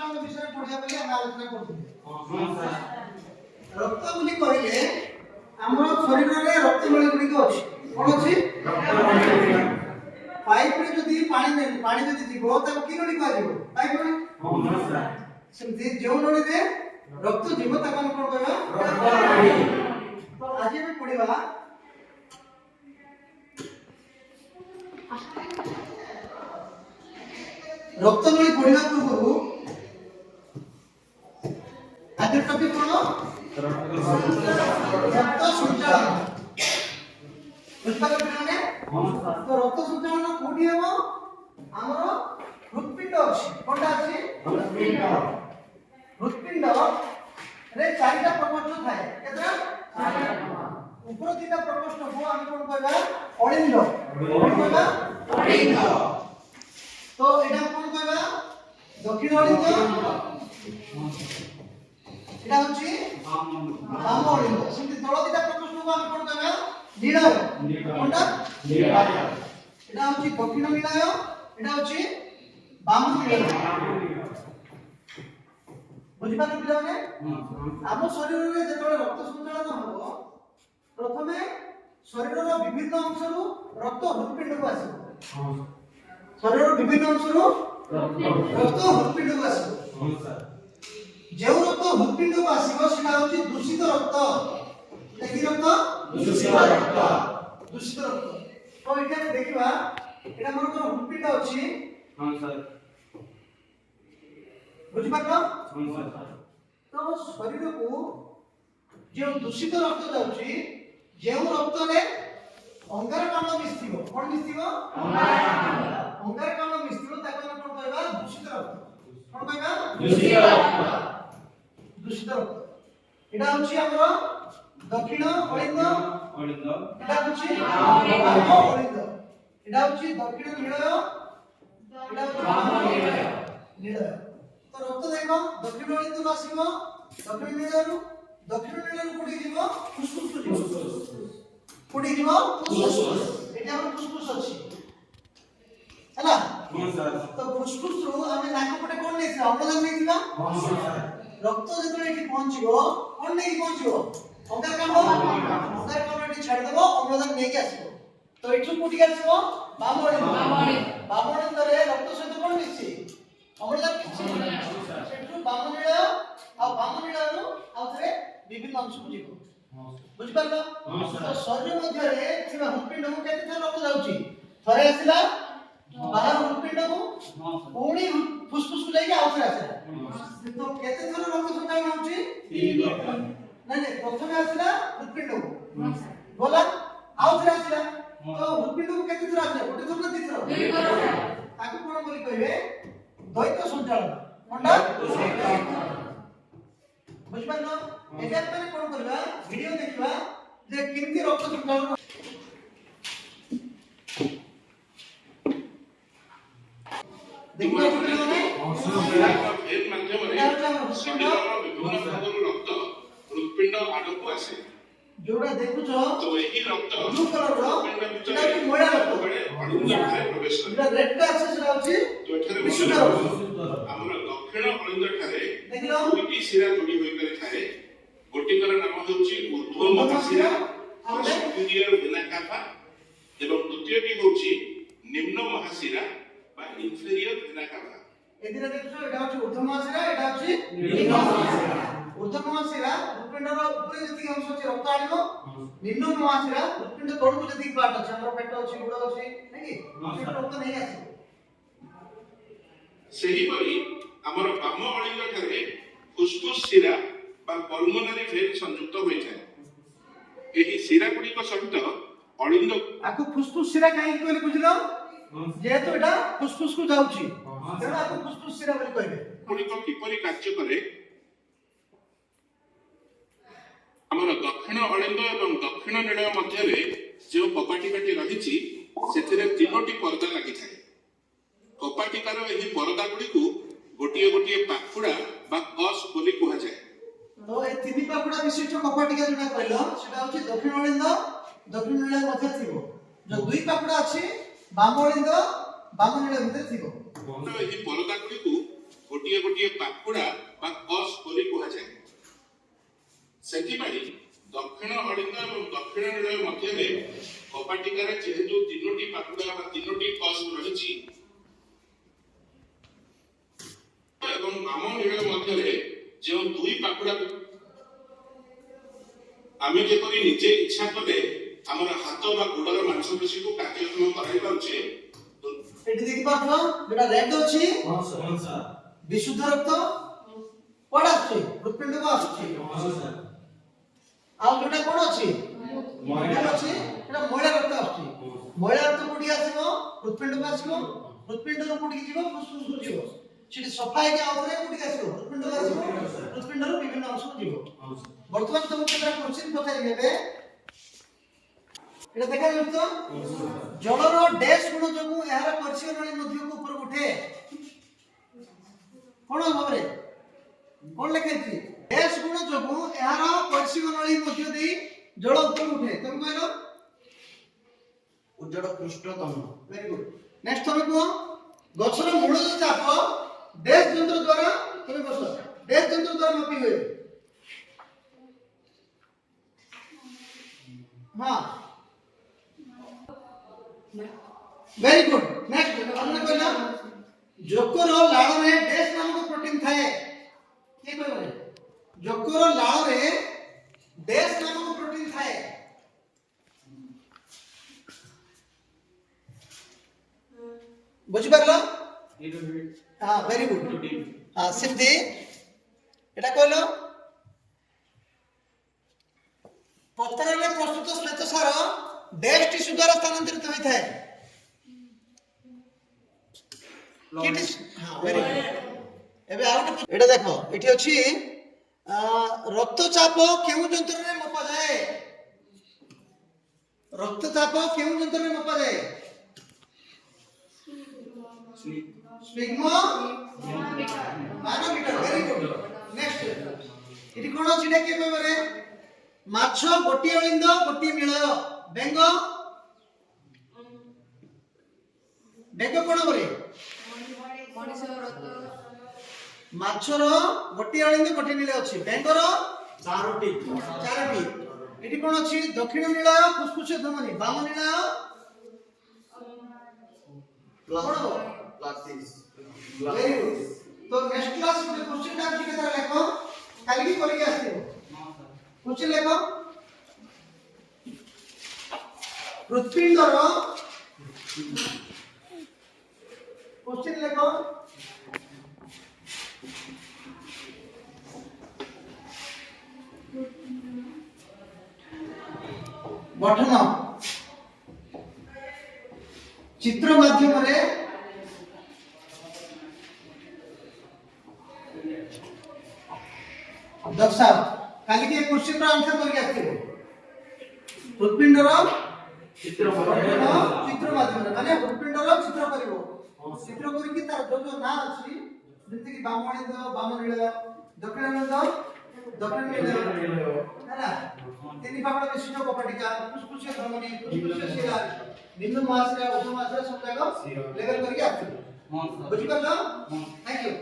সঞ্ଚାଳନ ବିଷୟରେ ପଢିବା ପାଇଁ ଆମେ ଆଲୋଚନା କରୁଥିଲେ। ରକ୍ତ ବୋଲି କହିଲେ ଆମର ଶରୀରରେ ରକ୍ତ ନଳୀ ଗୁଡ଼ିକ ଅଛି। କ'ଣ ଅଛି? ପାଇପରେ ଯଦି ପାଣି ଯଦି ଯିବ ତାକୁ କି ନଳୀ କୁହାଯିବ? ପାଇପ ନଳୀ। ସେମିତି ଯେଉଁ ନଳୀରେ ରକ୍ତ ଯିବ ତାକୁ ଆମେ କ'ଣ କହିବା? ରକ୍ତ ନଳୀ। ତ ଆଜି ଆମେ ପଢିବା ରକ୍ତ ନଳୀ ପଢିବା ପୂର୍ବରୁ ଆଜି ଟପିକ କ'ଣ? ରକ୍ତ ସଞ୍ଚାଳନ। ବୁଝିପାରିଲେ ପିଲାମାନେ? ତ ରକ୍ତ ସଞ୍ଚାଳନ କୋଉଠି ହେବ? ଆମର ହୃତ୍ପିଣ୍ଡ ଅଛି। କୋଉଟା ଅଛି? ହୃତ୍ପିଣ୍ଡ ରେ ଚାରିଟା ପ୍ରକୋଷ୍ଠ ଥାଏ। କେତେଟା? ଉପର ଦିଟା ପ୍ରକୋଷ୍ଠକୁ ଆମେ କ'ଣ କହିବା? ଅଳିନ୍ଦ। କ'ଣ କହିବା? ଅଳିନ୍ଦ। তো এটা কোন কইবা? দক্ষিণ অলিন্দ। এটা হচ্ছে বাম অলিন্দ। সেটি তল দিটা প্রকোষ্ঠକୁ আমি কোন কইবা? নীলয়। কোনটা? নীলয়। এটা হচ্ছে দক্ষিণ নীলয়, এটা হচ্ছে বাম নীলয়। বুঝিপারলে পিলাମାନେ? ଆମ ଶରୀରରେ ଯେତେବେଳେ ରକ୍ତ ସଞ୍ଚାଳନ ହେବ ପ୍ରଥମେ ଶରୀରର ବିଭିନ୍ନ ଅଂଶରୁ ରକ୍ତ ହୃତ୍ପିଣ୍ଡକୁ ଆସିବ। ଶରୀରର ବିଭିନ୍ନ ଅଂଶରୁ ରକ୍ତ ହୃତ୍ପିଣ୍ଡକୁ ଆସିବ। ଯେଉଁ ରକ୍ତ ହୃତ୍ପିଣ୍ଡକୁ ଆସିବ ସେଟା ହେଉଛି ଦୂଷିତ ରକ୍ତ। କି ରକ୍ତ? ଦୂଷିତ ରକ୍ତ। ଦୂଷିତ ରକ୍ତ। ତ ଏଠି ଆମେ ଦେଖିବା ଏଟା ଆମର ହୃତ୍ପିଣ୍ଡ ଅଛି। ବୁଝିପାରିଲ? ତ ଶରୀରକୁ ଯେଉଁ ଦୂଷିତ ରକ୍ତ ଯାଉଛି, ଯେଉଁ ରକ୍ତରେ ଅଙ୍ଗାରକାମ୍ଳ ମିଶିଥିବ, କ'ଣ ମିଶିଥିବ? ଅଙ୍ଗାରକାମ୍ଳ ମିଶିଥିବ ତାକୁ ଆମେ କ'ଣ କହିବା? ଦୂଷିତ ରକ୍ତ। କ'ଣ କହିବା? ଦୂଷିତ ରକ୍ତ। ଦୂଷିତ ରକ୍ତ। এটা হচ্ছে আমরা দক্ষিণ অলিন্দ, এটা হচ্ছে বাম অলিন্দ, এটা হচ্ছে দক্ষিণ নীলয়, এটা হচ্ছে বাম নীলয়। তো রক্ত দেখো দক্ষিণ অলিন্দু আসিব, দক্ষিণ নীলয়ରୁ কোটি যাব? ফুসফুস যাব। কোটি যাব? ফুসফুস। এটা আমার ফুসফুস ଅଛି ହେଲା। ତ ফুসফুସରୁ ଆମେ ନାକ ପଟେ କ'ଣ ନେଇଥିବା? ଅମ୍ଳଜାନ ନେଇଥିବା। ରକ୍ତ ଯେତେବେଳେ ଏଠି ପହଞ୍ଚିବ କ'ଣ ନେଇକି ପହଞ୍ଚିବ? ଅଙ୍ଗାରକାମ୍ଳ। ଅଙ୍ଗାରକାମ୍ଳ ଏଠି ଛାଡ଼ିଦେବ, ଅମ୍ଳଜାନ ନେଇକି ଆସିବ। ତ ଏଠୁ କୋଉଠିକି ଆସିବ? ବାମ ଅଳିନ୍ଦ। ବାମ ଅଳିନ୍ଦରେ ରକ୍ତ ସହିତ କ'ଣ ମିଶିଛି? ଅମ୍ଳଜାନ ମିଶିଛି। ସେଠୁ ବାମ ନୀଳୟ ଆଉ ବାମ ନୀଳୟରୁ ଆଉ ଥରେ ବିଭିନ୍ନ ଅଂଶକୁ ଯିବ। ବୁଝିପାରିଲ? ତ ଶରୀର ମଧ୍ୟରେ ଥିବା ହୃତ୍ପିଣ୍ଡକୁ କେତେ ଥର ରକ୍ତ ଯାଉଛି? ଥରେ ଆସିଲା ବାହାର ହୃତ୍ପିଣ୍ଡକୁ, ପୁଣି ଫୁସଫୁସକୁ ଯାଇକି ଆଉ ଥରେ ଆସିଲା। ତ କେତେ ଥର ରକ୍ତ ସଞ୍ଚାଳନ ହେଉଛି? ନାଇଁ ପ୍ରଥମେ ଆସିଲା ହୃତ୍ପିଣ୍ଡକୁ, ଗଲା ଆଉ ଥରେ ଆସିଲା। ତ ହୃତ୍ପିଣ୍ଡକୁ କେତେ ଥର ଆସିଲା? ଗୋଟେ ଥର ନା ଦି ଥର? ତାକୁ କ'ଣ ବୋଲି କହିବେ? ଦ୍ୱୈତ ସଞ୍ଚାଳନ। କୋনটা? ବୁଝିପାରିଲ? ଏବେ ଆମେ କ'ଣ କରିବା? ଭିଡିଓ ଦେଖିବା ଯେ କେମିତି ରକ୍ତ ସଞ୍ଚାଳନ। जोड़ा देखुछ तो एही रक्त ब्लू कलर रो एटा कि मोडा रक्त अलिंद ठारे प्रवेश करे एटा रेड का আছে সেটা হচ্ছে তো এখানে বিশুদ্ধ রক্ত। আমরা দক্ষিণ অলিন্দ ঠারে দেখিলো দুইটি শিরা যোড়ি হৈ করে ঠারে গোটিকর নাম হচ্ছে ঊর্ধ্ব মহাশিরা আর সুপিরিয়র ভেনা কাভা এবং দ্বিতীয়টি হচ্ছে নিম্ন মহাশিরা বা ইনফেরিয়র ভেনা কাভা। এদিকে দেখছো এটা হচ্ছে ঊর্ধ্ব মহাশিরা, এটা হচ্ছে নিম্ন মহাশিরা। ঊর্ধ্ব মহাশিরা হৃৎপিণ্ডর উপরে যেତିকি অংশ আছে রক্ত আনিব, নিম্ন মহাশিরা হৃৎপিণ্ড তଳକୁ যেତିକି পার্ট আছে ଆମର ପେଟ ଅଛି, ଗୋଡ଼ ଅଛି, ନାଇଁ କି ସେଟା ରକ୍ତ ନେଇ ଆସିବ। ସେହିପରି ଆମର ବାମ ଅଳିନ୍ଦ ଠାରେ ଫୁସଫୁସ ଶିରା ବା ପଲ୍ମୋନାରୀ ଭେନ୍ ସଂଯୁକ୍ତ ହୋଇଥାଏ। ଏହି ଶିରା ଗୁଡ଼ିକ ସହିତ ଅଳିନ୍ଦ ଆକୁ ଫୁସଫୁସ ଶିରା କାହିଁକି କହିଲେ ବୁଝିଲ? ଯେହେତୁ ଏଟା ଫୁସଫୁସ କୁ ଯାଉଛି ତେଣୁ ଆକୁ ଫୁସଫୁସ ଶିରା ବୋଲି କହିବେ। ଗୁଡ଼ିକ କିପରି କାର୍ଯ୍ୟ କରେ? ଆମର ଦକ୍ଷିଣ ଅଳିନ୍ଦ ଏବଂ ଦକ୍ଷିଣ ନୀଳୟ ମଧ୍ୟରେ ଯେଉଁ କପାଟିକାଟି ରହିଛି ସେଥିରେ ତିନୋଟି ପରଦା ଲାଗିଥାଏ। କପାଟିକାର ଏହି ପରଦା ଗୁଡ଼ିକୁ ଗୋଟିଏ ଗୋଟିଏ ପାଖୁଡ଼ା ବା କସ୍ ବୋଲି କୁହାଯାଏ। ତ এই ତିନି ପାଖୁଡ଼ା ବିଶିଷ୍ଟ କପାଟିକା ଯୋଉଟା କହିଲ ସେଟା ହଉଛି ଦକ୍ଷିଣ ଅଳିନ୍ଦ, ଦକ୍ଷିଣ ନୀଳୟ ମଧ୍ୟରେ ଥିବ। ଯୋଉ ଦୁଇ ପାଖୁଡ଼ା ଅଛି ବାମ ଅଳିନ୍ଦ ବାମ ନୀଳୟ ଭିତରେ ଥିବ। ଏହି ପରଦା ଗୁଡ଼ିକୁ ଗୋଟିଏ ଗୋଟିଏ ପାଖୁଡ଼ା ବା କସ୍ ବୋଲି କୁହାଯାଏ। ସେଥିପାଇଁ ଦକ୍ଷିଣ ଅଳିନ୍ଦ ଏବଂ ଦକ୍ଷିଣ ନୀଳୟ ମଧ୍ୟରେ କପାଟିକାରେ ଯେହେତୁ 3ଟି ପାଖୁଡ଼ା ବା 3ଟି କସ୍ ରହିଛି ଏବଂ ବାମ ନୀଳୟ ମଧ୍ୟରେ ଯେଉଁ 2 ପାଖୁଡ଼ା ଆମେ ଯେପରି ନିଜେ ଇଚ୍ଛା କଲେ ଆମର ହାତ ବା ଗୋଡ଼ର ମାଂସପେଶୀକୁ କାର୍ଯ୍ୟକ୍ଷମ କରାଇ ପାରୁଛେ। ଏଠି ଦେଖି ପାରୁଛ ଯେଟା ରେଡ୍ ଅଛି ବିଶୁଦ୍ଧ ରକ୍ତ କୋଡ ଆସୁଛି ହୃତ୍ପିଣ୍ଡକୁ ଆସୁଛି। ଆଉ ଯୋଟା କୋଣ ଅଛି ମହିଳା ଅଛି ସେଟା ମହିଳା ରକ୍ତ ଆସୁଛି। ମହିଳା ରକ୍ତ କୋଠି ଆସିବ ହୃତ୍ପିଣ୍ଡକୁ ଆସିବ। ହୃତ୍ପିଣ୍ଡରୁ କୋଠିକି ଯିବ ଫୁସଫୁସକୁ ଯିବ। ସେଠି ସଫା ହେଇକି ଆଉଥରେ କୋଠିକି ଆସିବ ହୃତ୍ପିଣ୍ଡକୁ ଆସିବ। ହୃତ୍ପିଣ୍ଡରୁ ବିଭିନ୍ନ ଅଂଶକୁ ଯିବ। ବର୍ତ୍ତମାନ ତମକୁ କେତେଟା କ୍ୱେଶ୍ଚିନ୍ ପଚାରିବି ଏବେ। এটা দেখা যাচ্ছে তো জলর ড্যাশ গুণ যোগু এହାର ପରିସ୍ଥିତି ନଳୀ ମଧ୍ୟକୁ ଉପରକୁ ଉଠେ। কোন ভাবে কোন লেখাইছি ড্যাশ গুণ যোগু এହାର ପରିସ୍ଥିତି ନଳୀ ମଧ୍ୟ ଦେଇ ଜଳ ଉପରକୁ ଉଠେ। তুমি କହିଲ ଉଜ୍ଜଳ ପୃଷ୍ଠତମ। ଭେରି ଗୁড। ନେକ୍ସଟ ତମେ କୁହ ଗଛର ମୂଳ ଚାପ ଡ୍ୟାଶ ଯନ୍ତ୍ର ଦ୍ୱାରା ତମେ ବସ ଡ୍ୟାଶ ଯନ୍ତ୍ର ଦ୍ୱାରା ମାପି ହୁଏ। हां वेरी गुड। नेक्स्ट हमने कहला जोकर लाळ रे डैश नामक प्रोटीन थाए। के कहबे जोकर लाळ रे डैश नामक प्रोटीन थाए। बुझि परलो हां वेरी गुड। हां सिद्धि एटा कहलो पत्ररे प्रस्तुत श्वेतसार डैश टिश्यू द्वारा स्थानांतरित होता है। एबे आउट एटा देखो एठी अछि रक्तचाप केउ यंत्र रे मापा जाए। रक्तचाप केउ यंत्र रे मापा जाए। स्फिग्मोमीटर। Very good. नेक्स्ट एठी कोन अछि डे के पेपरे माछ गोटी अलिंद गोटी नीलय बेंग बेंग कोन बोले माछर गोटी अलिंद गोटी नीलय अछि बेंगर चारोटी एठी कोन अछि दक्षिण नीलय फुसफुस धमनी बाम नीलय प्लास्टिस। Very good. तो नेक्स्ट क्लास में क्वेश्चन टाइप के तरह लेखो खाली की करके आस्थिबो क्वेश्चन लेखो हृत्पिंडर क्वेश्चन लेखो गठन चित्र माध्यम रे दर्शाओ। खाली के क्वेश्चन रा आंसर करके आस्थिबो हृत्पिंडर चित्र माध्यम रे माने हृत्पिंडर चित्र करिवो। चित्र करिकि तार जो जो ना अछि जति कि बामणिंद बाम नीलय दक्षिणानंद दक्षिण नीलय हैना तीन पाखड़ विशिष्ट कपाटिका फुसफुसिया धमनी फुसफुसिया शिरा निम्न महाशिरा उच्च महाशिरा सब जगह लेवल करके आस्थिबो। बुझि परलो? Thank you.